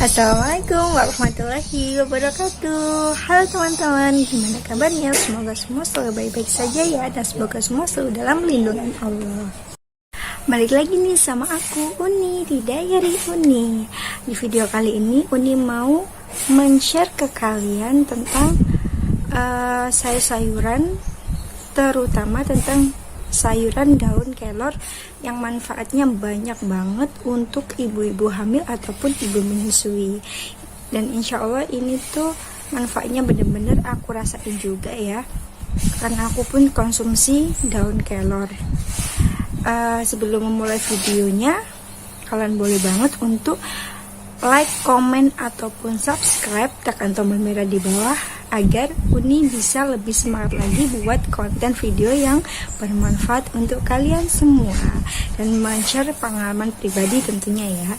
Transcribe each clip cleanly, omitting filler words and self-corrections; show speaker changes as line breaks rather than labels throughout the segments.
Assalamualaikum warahmatullahi wabarakatuh. Halo teman-teman, gimana kabarnya? Semoga semua selalu baik-baik saja ya, dan semoga semua selalu dalam lindungan Allah. Balik lagi nih sama aku, Uni, di Diary Uni. Di video kali ini Uni mau men-share ke kalian tentang sayur-sayuran, terutama tentang sayuran daun kelor yang manfaatnya banyak banget untuk ibu-ibu hamil ataupun ibu menyusui. Dan insya Allah ini tuh manfaatnya bener-bener aku rasain juga ya, karena aku pun konsumsi daun kelor. Sebelum memulai videonya, kalian boleh banget untuk like, komen, ataupun subscribe, tekan tombol merah di bawah agar Uni bisa lebih semangat lagi buat konten video yang bermanfaat untuk kalian semua dan men-share pengalaman pribadi tentunya ya.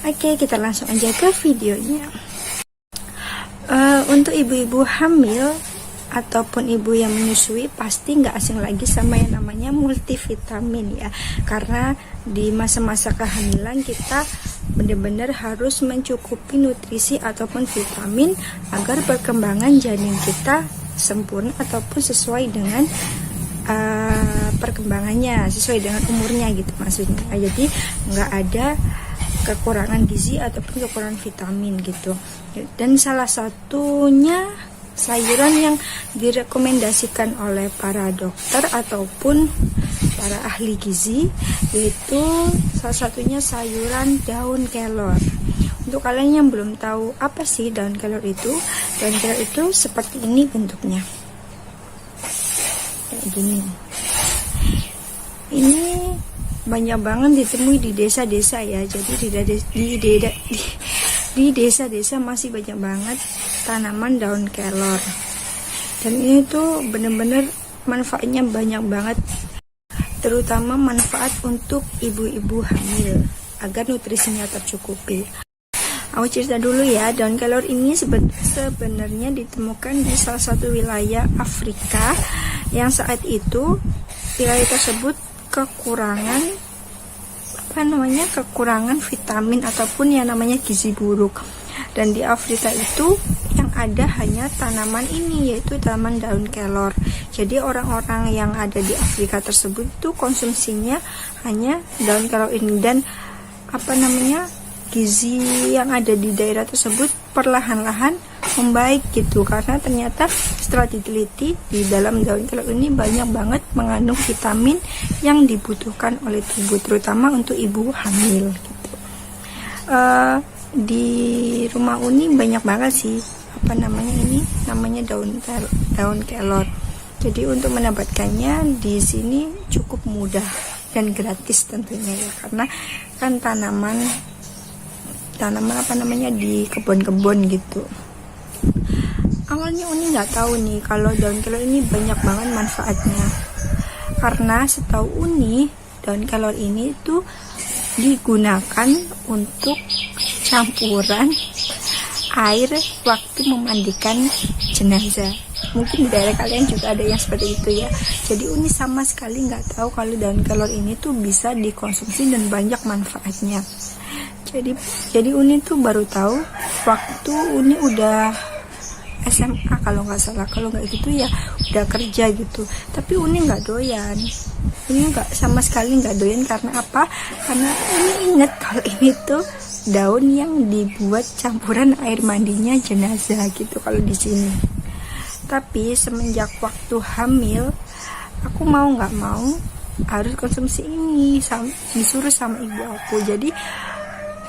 Oke, kita langsung aja ke videonya. Untuk ibu-ibu hamil ataupun ibu yang menyusui pasti nggak asing lagi sama yang namanya multivitamin ya, karena di masa-masa kehamilan kita benar-benar harus mencukupi nutrisi ataupun vitamin agar perkembangan janin kita sempurna ataupun sesuai dengan perkembangannya, sesuai dengan umurnya gitu maksudnya. Jadi nggak ada kekurangan gizi ataupun kekurangan vitamin gitu. Dan salah satunya sayuran yang direkomendasikan oleh para dokter ataupun para ahli gizi, yaitu salah satunya sayuran daun kelor. Untuk kalian yang belum tahu apa sih daun kelor itu seperti ini bentuknya, kayak gini. Ini banyak banget ditemui di desa-desa ya. Jadi di desa-desa masih banyak banget tanaman daun kelor, dan ini tuh bener-bener manfaatnya banyak banget, terutama manfaat untuk ibu-ibu hamil agar nutrisinya tercukupi. Aku cerita dulu ya, daun kelor ini sebenarnya ditemukan di salah satu wilayah Afrika yang saat itu wilayah tersebut kekurangan vitamin ataupun yang namanya gizi buruk. Dan di Afrika itu yang ada hanya tanaman ini, yaitu tanaman daun kelor. Jadi orang-orang yang ada di Afrika tersebut itu konsumsinya hanya daun kelor ini, dan gizi yang ada di daerah tersebut perlahan-lahan membaik gitu, karena ternyata setelah diteliti di dalam daun kelor ini banyak banget mengandung vitamin yang dibutuhkan oleh tubuh, terutama untuk ibu hamil gitu. Di rumah Uni banyak banget sih namanya daun kelor. Jadi untuk mendapatkannya di sini cukup mudah dan gratis tentunya ya, karena kan tanaman di kebun-kebun gitu. Awalnya Uni nggak tahu nih kalau daun kelor ini banyak banget manfaatnya, karena setahu Uni daun kelor ini tuh digunakan untuk campuran air waktu memandikan jenazah. Mungkin di daerah kalian juga ada yang seperti itu ya. Jadi Uni sama sekali nggak tahu kalau daun kelor ini tuh bisa dikonsumsi dan banyak manfaatnya. Jadi Uni tuh baru tahu waktu Uni udah SMA kalau nggak salah, kalau nggak gitu ya udah kerja gitu. Tapi Uni nggak doyan, sama sekali nggak doyan. Karena apa? Karena Uni inget kalau ini tuh daun yang dibuat campuran air mandinya jenazah gitu kalau di sini. Tapi semenjak waktu hamil, aku mau nggak mau harus konsumsi ini, disuruh sama ibu aku. Jadi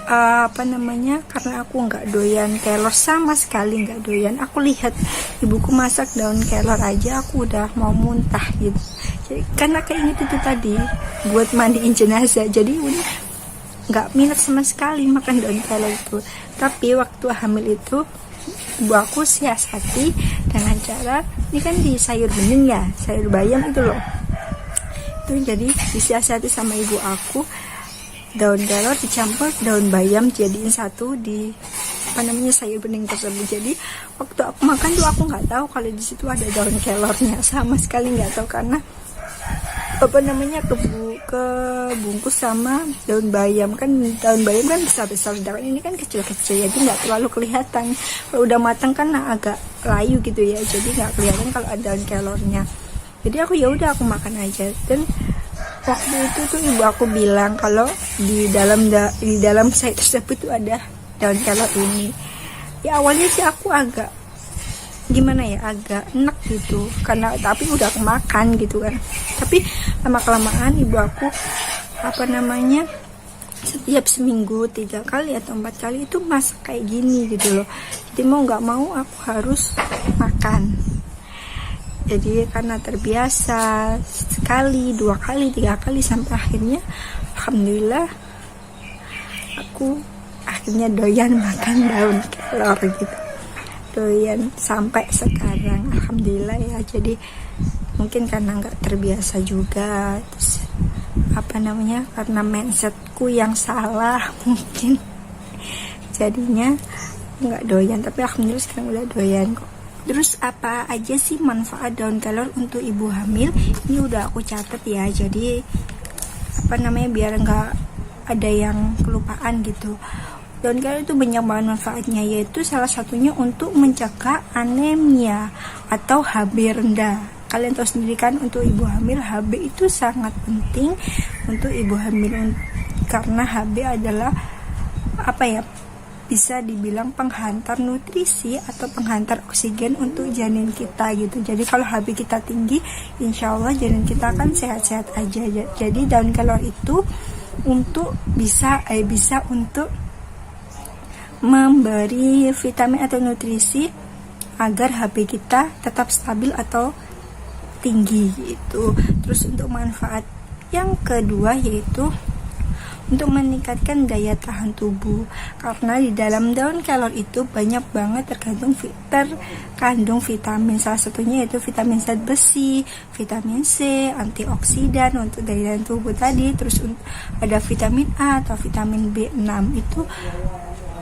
karena aku nggak doyan kelor, sama sekali nggak doyan. Aku lihat ibuku masak daun kelor aja aku udah mau muntah gitu. Jadi karena keinget itu tadi buat mandiin jenazah, jadi udah nggak minat sama sekali makan daun kelor itu. Tapi waktu hamil itu ibu aku siasati dengan cara, ini kan di sayur bening ya, sayur bayam itu loh. Itu jadi disiasati sama ibu aku, daun kelor dicampur daun bayam jadiin satu di sayur bening tersebut. Jadi waktu aku makan tuh aku nggak tahu kalau di situ ada daun kelornya, sama sekali nggak tahu, karena kebungkus sama daun bayam. Kan daun bayam kan besar-besar, sedangkan ini kan kecil-kecil, jadi nggak terlalu kelihatan. Kalau udah matang kan agak layu gitu ya, jadi nggak kelihatan kalau ada daun kelornya. Jadi aku ya udah aku makan aja. Dan waktu itu tuh ibu aku bilang kalau di dalam sayur tersebut tuh ada daun kelor ini. Ya awalnya sih aku agak gimana ya, agak enak gitu, karena tapi udah aku makan gitu kan. Tapi lama kelamaan ibu aku setiap seminggu 3 kali atau 4 kali itu masak kayak gini gitu loh. Jadi mau nggak mau aku harus makan. Jadi karena terbiasa sekali, 2 kali, 3 kali, sampai akhirnya alhamdulillah aku akhirnya doyan makan daun kelor gitu. Doyan sampai sekarang alhamdulillah ya. Jadi mungkin karena nggak terbiasa juga, terus karena mindsetku yang salah mungkin jadinya nggak doyan. Tapi alhamdulillah sekarang udah doyan kok. Terus apa aja sih manfaat daun kelor untuk ibu hamil? Ini udah aku catat ya, jadi biar nggak ada yang kelupaan gitu. Daun kelor itu banyak banget manfaatnya, yaitu salah satunya untuk mencegah anemia atau HB rendah. Kalian tahu sendiri kan, untuk ibu hamil HB itu sangat penting untuk ibu hamil, karena HB adalah bisa dibilang penghantar nutrisi atau penghantar oksigen untuk janin kita gitu. Jadi kalau HB kita tinggi, insya Allah janin kita akan sehat-sehat aja. Jadi daun kelor itu bisa untuk memberi vitamin atau nutrisi agar HB kita tetap stabil atau tinggi gitu. Terus untuk manfaat yang kedua yaitu untuk meningkatkan daya tahan tubuh, karena di dalam daun kelor itu banyak banget terkandung vitamin. Salah satunya yaitu vitamin zat besi, vitamin C, antioksidan untuk daya tahan tubuh tadi. Terus ada vitamin A atau vitamin B6, itu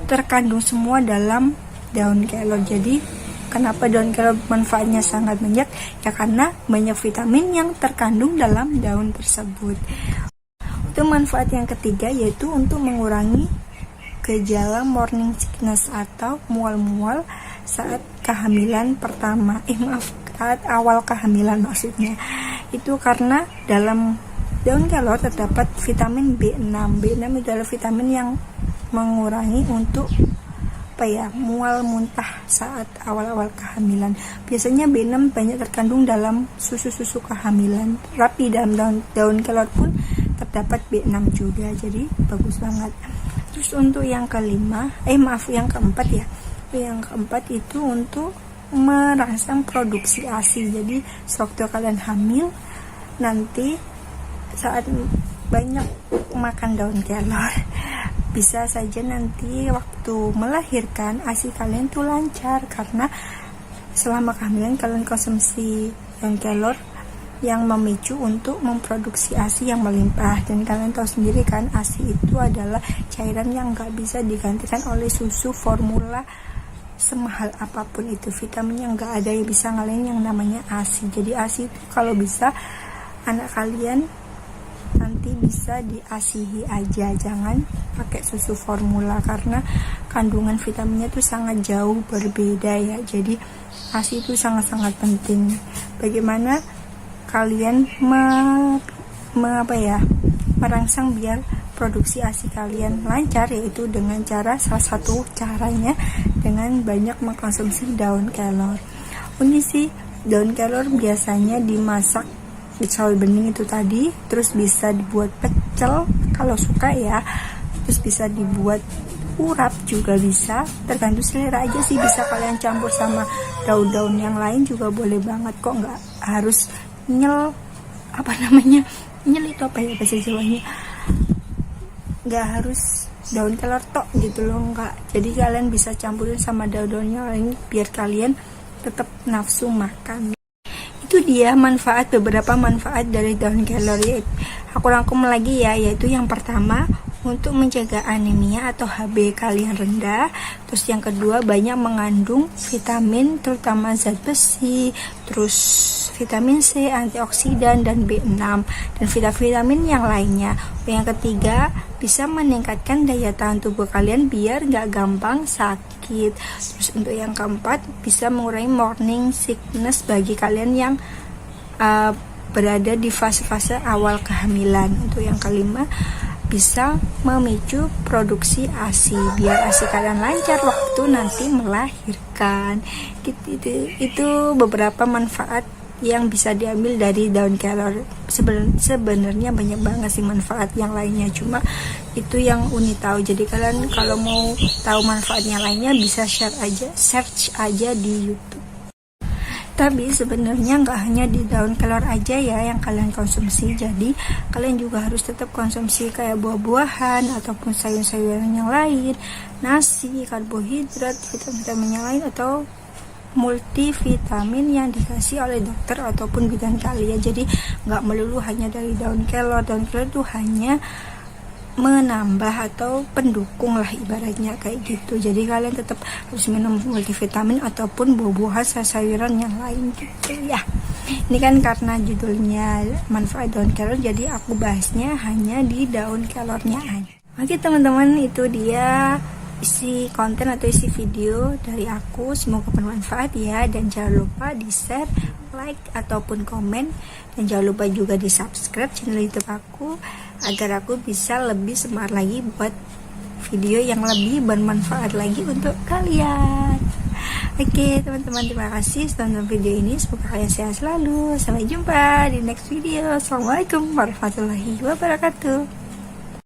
terkandung semua dalam daun kelor. Jadi kenapa daun kelor manfaatnya sangat banyak? Ya karena banyak vitamin yang terkandung dalam daun tersebut. Itu manfaat yang ketiga, yaitu untuk mengurangi gejala morning sickness atau mual-mual saat kehamilan pertama. Saat awal kehamilan maksudnya. Itu karena dalam daun kelor terdapat vitamin B6. B6 itu adalah vitamin yang mengurangi untuk mual muntah saat awal-awal kehamilan. Biasanya B6 banyak terkandung dalam susu-susu kehamilan. Tapi dalam daun kelor pun terdapat B6 juga, jadi bagus banget. Terus untuk yang keempat ya. Yang keempat itu untuk merangsang produksi ASI. Jadi sewaktu kalian hamil nanti saat banyak makan daun kelor, bisa saja nanti waktu melahirkan ASI kalian tuh lancar, karena selama kehamilan kalian konsumsi daun kelor yang memicu untuk memproduksi ASI yang melimpah. Dan kalian tahu sendiri kan, ASI itu adalah cairan yang gak bisa digantikan oleh susu formula semahal apapun itu. Vitamin yang gak ada yang bisa ngalahin yang namanya ASI. Jadi ASI itu kalau bisa anak kalian nanti bisa diasihi aja, jangan pakai susu formula, karena kandungan vitaminnya itu sangat jauh berbeda ya. Jadi ASI itu sangat-sangat penting. Bagaimana kalian merangsang biar produksi ASI kalian lancar, yaitu dengan salah satu caranya dengan banyak mengkonsumsi daun kelor. Ini sih daun kelor biasanya dimasak dicol bening itu tadi, terus bisa dibuat pecel kalau suka ya, terus bisa dibuat urap juga bisa, tergantung selera aja sih. Bisa kalian campur sama daun-daun yang lain juga boleh banget kok, nggak harus nyel itu apa ya bahasa Jawanya, nggak harus daun kelor tok gitu loh, nggak. Jadi kalian bisa campurin sama daun-daun yang lain biar kalian tetap nafsu makan. Itu dia beberapa manfaat dari daun kelor. Aku rangkum lagi ya, yaitu yang pertama untuk mencegah anemia atau HB kalian rendah. Terus yang kedua, banyak mengandung vitamin terutama zat besi, terus vitamin C, antioksidan, dan B6 dan vitamin yang lainnya. Yang ketiga, bisa meningkatkan daya tahan tubuh kalian biar gak gampang sakit. Terus untuk yang keempat, bisa mengurangi morning sickness bagi kalian yang berada di fase-fase awal kehamilan. Untuk yang kelima, bisa memicu produksi ASI biar ASI kalian lancar waktu nanti melahirkan. Itu beberapa manfaat yang bisa diambil dari daun kelor. Sebenarnya banyak banget sih manfaat yang lainnya, cuma itu yang Uni tahu. Jadi kalian kalau mau tahu manfaatnya lainnya bisa search aja di YouTube. Tapi sebenarnya nggak hanya di daun kelor aja ya yang kalian konsumsi. Jadi kalian juga harus tetap konsumsi kayak buah-buahan ataupun sayur-sayuran yang lain, nasi, karbohidrat, vitamin yang lain, atau multivitamin yang dikasih oleh dokter ataupun bidan kalian. Jadi nggak melulu hanya dari daun kelor. Daun kelor itu hanya menambah atau pendukung lah ibaratnya kayak gitu. Jadi kalian tetap harus minum multivitamin ataupun buah-buahan, sayuran yang lain gitu ya. Ini kan karena judulnya manfaat daun kelor, jadi aku bahasnya hanya di daun kelornya aja. Oke teman-teman, itu dia isi konten atau isi video dari aku. Semoga bermanfaat ya, dan jangan lupa di share, like ataupun komen, dan jangan lupa juga di subscribe channel YouTube aku agar aku bisa lebih semangat lagi buat video yang lebih bermanfaat lagi untuk kalian. Oke teman-teman, terima kasih sudah nonton video ini. Semoga kalian sehat selalu. Sampai jumpa di next video. Assalamualaikum warahmatullahi wabarakatuh.